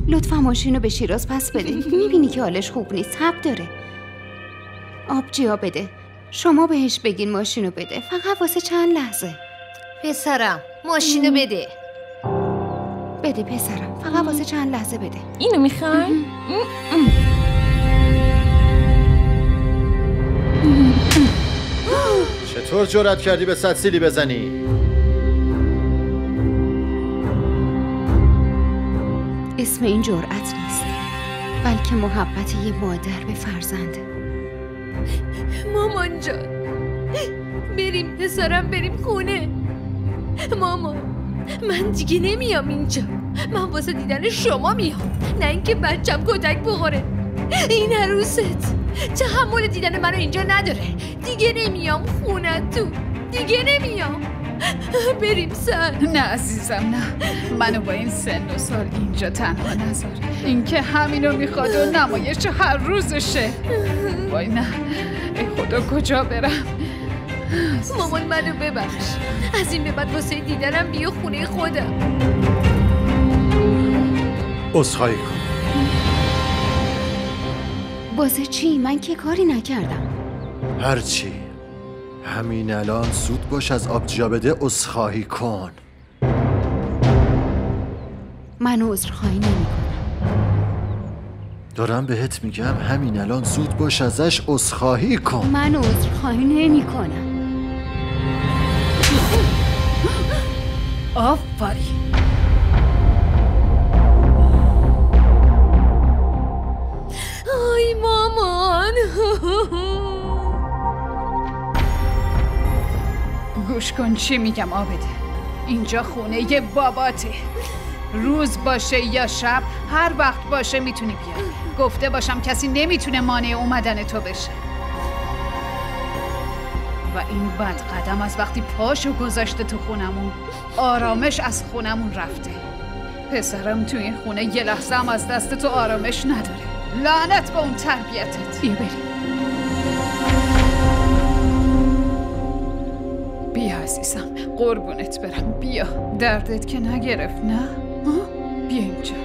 لطفا ماشین رو به شیراز پس بده. میبینی که حالش خوب نیست، تب داره. آبجیا بده. شما بهش بگین ماشین رو بده، فقط واسه چند لحظه. پسرم ماشین رو بده. بده پسرم، فقط واسه چند لحظه بده. اینو میخوای؟ چطور جرأت کردی به 100 سیلی بزنی؟ اسم این جرأت نیست، بلکه محبت یه مادر به فرزنده. مامان جان بریم پسرم، بریم خونه. مامان من دیگه نمیام اینجا، من واسه دیدن شما میام، نه اینکه بچم کتک بخوره. این عروست تحمل دیدن منو اینجا نداره. دیگه نمیام خونه تو، دیگه نمیام. بریم سر. نه عزیزم نه، منو با این سن و سال اینجا تنها نذار. این که همینو میخواد و نمایش هر روزشه. وای نه، ای خدا کجا برم. مامان منو ببخش، از این به بعد واسه دیدنم بیا خونه خودم. عذرخواهی کن. واسه چی؟ من که کاری نکردم. هرچی، همین الان زود باش از آبجیا بده عذرخواهی کن. من عذرخواهی نمی‌کنم. دارم بهت میگم همین الان زود باش ازش عذرخواهی کن. من عذرخواهی نمی‌کنم. آفرین. آی مامان. گوش کن چی میگم عابده. اینجا خونه یه باباته. روز باشه یا شب، هر وقت باشه میتونی بیای. گفته باشم کسی نمیتونه مانع اومدن تو بشه. و این بد قدم از وقتی پاشو گذاشته تو خونمون، آرامش از خونمون رفته. پسرم تو این خونه یه لحظه هم از دست تو آرامش نداره. لعنت به اون تربیتت. بیا بریم. بیا عزیزم، قربونت برم. بیا، دردت که نگرفت نه؟ بیا اینجا.